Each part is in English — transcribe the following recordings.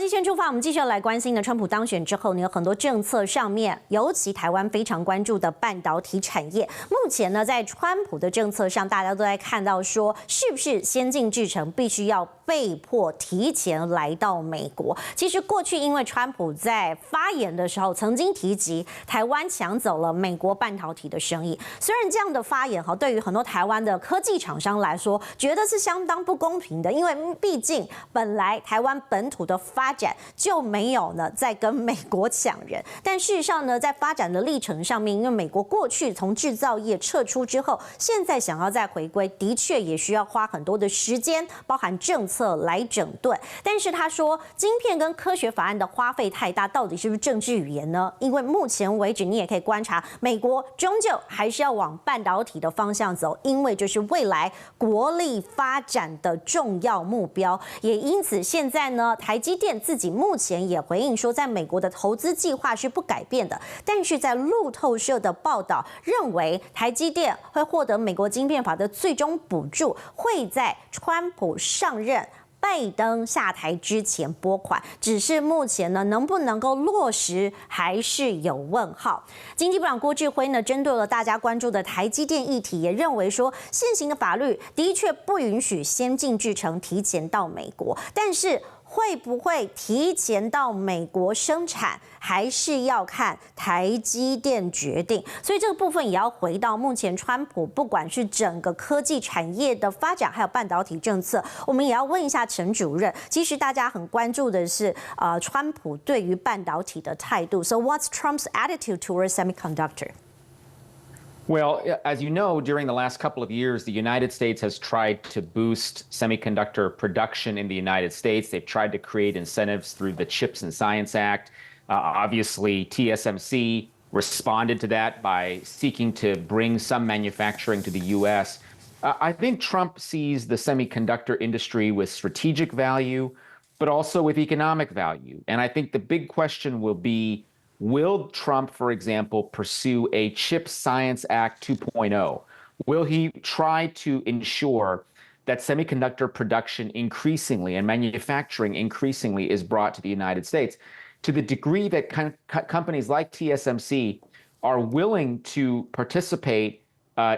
线出发，我们继续要来关心呢，川普当选之后呢，有很多政策上面，尤其台湾非常关注的半导体产业。目前呢，在川普的政策上，大家都在看到说，是不是先进制程必须要被迫提前来到美国？其实过去因为川普在发言的时候曾经提及台湾抢走了美国半导体的生意，虽然这样的发言对于很多台湾的科技厂商来说，觉得是相当不公平的，因为毕竟本来台湾本土的发展就没有呢在跟美国抢人，但事实上呢，在发展的历程上面，因为美国过去从制造业撤出之后，现在想要再回归，的确也需要花很多的时间，包含政策来整顿。但是他说，晶片跟科学法案的花费太大，到底是不是政治语言呢？因为目前为止，你也可以观察，美国终究还是要往半导体的方向走，因为这是未来国力发展的重要目标。也因此，现在呢，台积电自己目前也回应说，在美国的投资计划是不改变的。但是在路透社的报道认为，台积电会获得美国晶片法的最终补助，会在川普上任、拜登下台之前拨款，只是目前呢能不能够落实还是有问号。经济部长郭志辉呢，针对了大家关注的台积电议题，也认为说，现行的法律的确不允许先进制程提前到美国，但是会不会提前到美国生产，还是要看台积电决定。所以这个部分也要回到目前川普不管是整个科技产业的发展，还有半导体政策，我们也要问一下陈主任。其实大家很关注的是，川普对于半导体的态度。So what's Trump's attitude towards semiconductor? Well, as you know, during the last couple of years, the United States has tried to boost semiconductor production in the United States. They've tried to create incentives through the CHIPS and Science Act. Obviously, TSMC responded to that by seeking to bring some manufacturing to the U.S. I think Trump sees the semiconductor industry with strategic value, but also with economic value. And I think the big question will be, will Trump, for example, pursue a CHIPS Science Act 2.0? Will he try to ensure that semiconductor production increasingly and manufacturing increasingly is brought to the United States? To the degree that companies like TSMC are willing to participate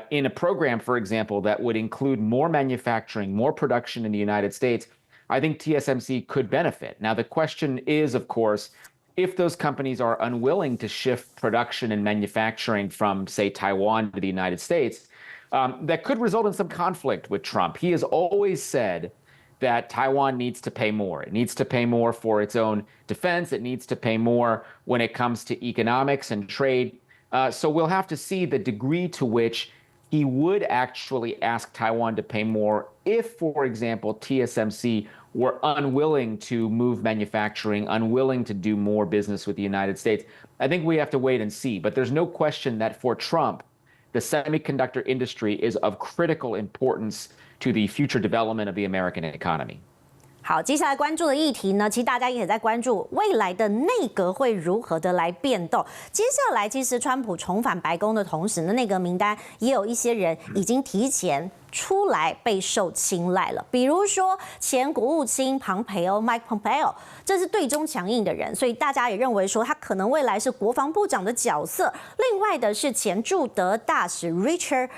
in a program, for example, that would include more manufacturing, more production in the United States, I think TSMC could benefit. Now, the question is, of course, if those companies are unwilling to shift production and manufacturing from, say, Taiwan to the United States, that could result in some conflict with Trump. He has always said that Taiwan needs to pay more. It needs to pay more for its own defense. It needs to pay more when it comes to economics and trade. So we'll have to see the degree to which he would actually ask Taiwan to pay more if, for example, TSMC were unwilling to move manufacturing, unwilling to do more business with the United States. I think we have to wait and see. But there's no question that for Trump, the semiconductor industry is of critical importance to the future development of the American economy. 好，接下来关注的议题呢，其实大家也在关注未来的内阁会如何的来变动。接下来，其实川普重返白宫的同时呢，内阁名单也有一些人已经提前出来备受青睐了，比如说前国务卿庞培欧 Mike Pompeo， 这是对中强硬的人，所以大家也认为说他可能未来是国防部长的角色。另外的是前驻德大使 Richard。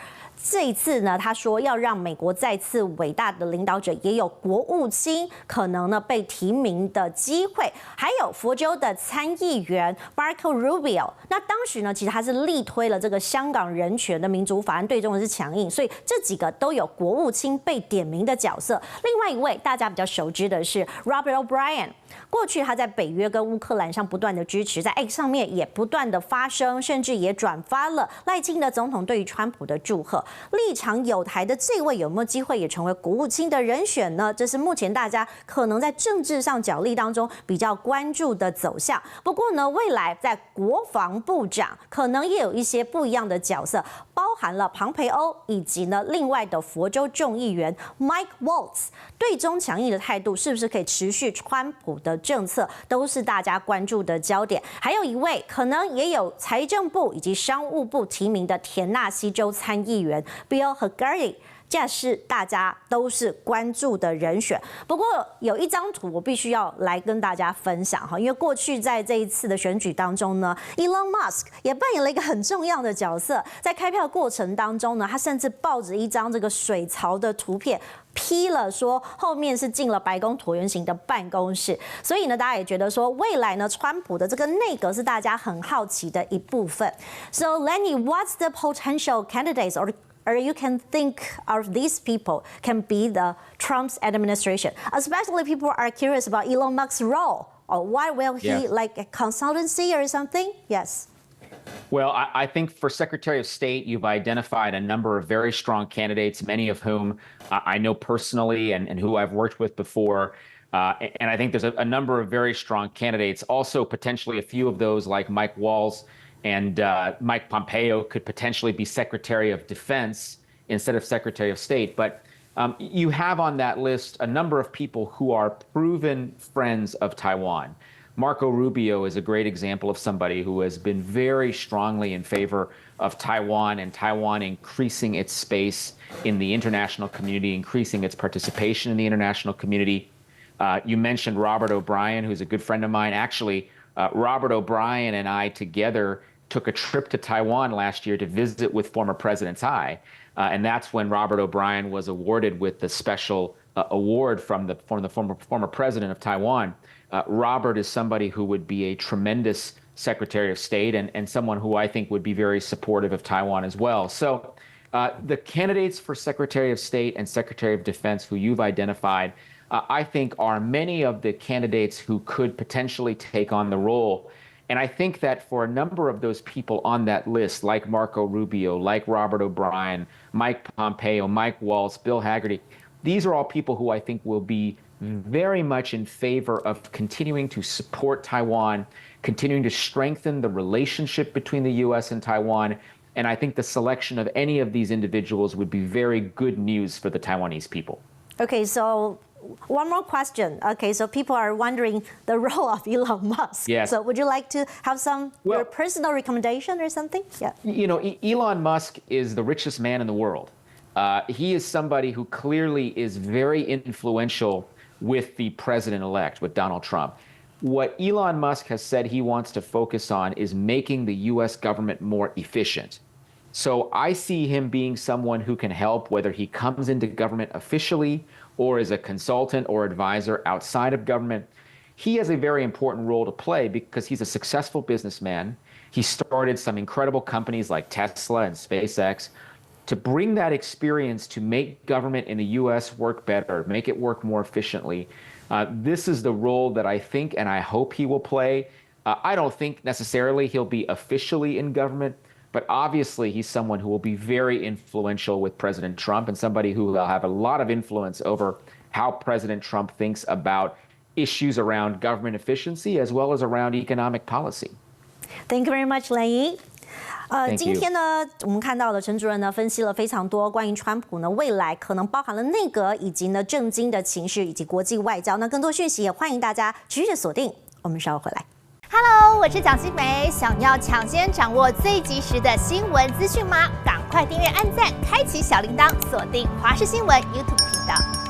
这一次呢，他说要让美国再次伟大的领导者也有国务卿可能呢被提名的机会，还有佛州的参议员 Marco Rubio。那当时呢，其实他是力推了这个香港人权的民主法案，对中的是强硬，所以这几个都有国务卿被点名的角色。另外一位大家比较熟知的是 Robert O'Brien。过去他在北约跟乌克兰上不断的支持，在 X 上面也不断的发声，甚至也转发了赖清德总统对于川普的祝贺。立场友台的这位有没有机会也成为国务卿的人选呢？这是目前大家可能在政治上角力当中比较关注的走向。不过呢，未来在国防部长可能也有一些不一样的角色，包含了庞培欧以及呢另外的佛州众议员 Mike Waltz。对中强硬的态度是不是可以持续川普的政策，都是大家关注的焦点。还有一位可能也有财政部以及商务部提名的田纳西州参议员 Bill Hagerty。这是大家都是关注的人选。不过有一张图我必须要来跟大家分享哈，因为过去在这一次的选举当中呢 ，Elon Musk 也扮演了一个很重要的角色。在开票过程当中呢，他甚至抱着一张这个水槽的图片。批了说后面是进了白宫椭圆形的办公室，所以呢，大家也觉得说未来呢，川普的这个内阁是大家很好奇的一部分。So Lenny, what's the potential candidates or you can think of these people can be the Trump's administration? Especially people are curious about Elon Musk's role. Or why will he like a consultancy or something? Yes. Well, I think for Secretary of State, you've identified a number of very strong candidates, many of whom I know personally and who I've worked with before. And I think there's a number of very strong candidates. Also, potentially a few of those like Mike Waltz and Mike Pompeo could potentially be Secretary of Defense instead of Secretary of State. But you have on that list a number of people who are proven friends of Taiwan. Marco Rubio is a great example of somebody who has been very strongly in favor of Taiwan and Taiwan increasing its space in the international community, increasing its participation in the international community. You mentioned Robert O'Brien, who's a good friend of mine. Actually, Robert O'Brien and I together took a trip to Taiwan last year to visit with former President Tsai. And that's when Robert O'Brien was awarded with the special award from the former president of Taiwan. Robert is somebody who would be a tremendous Secretary of State and someone who I think would be very supportive of Taiwan as well. So the candidates for Secretary of State and Secretary of Defense who you've identified, I think are many of the candidates who could potentially take on the role. And I think that for a number of those people on that list, like Marco Rubio, like Robert O'Brien, Mike Pompeo, Mike Waltz, Bill Hagerty, these are all people who I think will be very much in favor of continuing to support Taiwan, continuing to strengthen the relationship between the U.S. and Taiwan. And I think the selection of any of these individuals would be very good news for the Taiwanese people. Okay, so one more question. Okay, so people are wondering the role of Elon Musk. Yes. So would you like to have your personal recommendation or something? Yeah. You know, Elon Musk is the richest man in the world. He is somebody who clearly is very influential with the president-elect, with Donald Trump. What Elon Musk has said he wants to focus on is making the U.S. government more efficient. So I see him being someone who can help, whether he comes into government officially or as a consultant or advisor outside of government. He has a very important role to play because he's a successful businessman. He started some incredible companies like Tesla and SpaceX. To bring that experience to make government in the U.S. work better, make it work more efficiently, this is the role that I think and I hope he will play. I don't think necessarily he'll be officially in government, but obviously he's someone who will be very influential with President Trump and somebody who will have a lot of influence over how President Trump thinks about issues around government efficiency as well as around economic policy. Thank you very much, Lei. 今天呢，我们看到了陈主任呢分析了非常多关于川普呢未来可能包含了内阁以及呢政经的情势以及国际外交。那更多讯息也欢迎大家持续的锁定。我们稍后回来。Hello， 我是蒋欣梅，想要抢先掌握最及时的新闻资讯吗？赶快订阅、按赞、开启小铃铛，锁定华视新闻 YouTube 频道。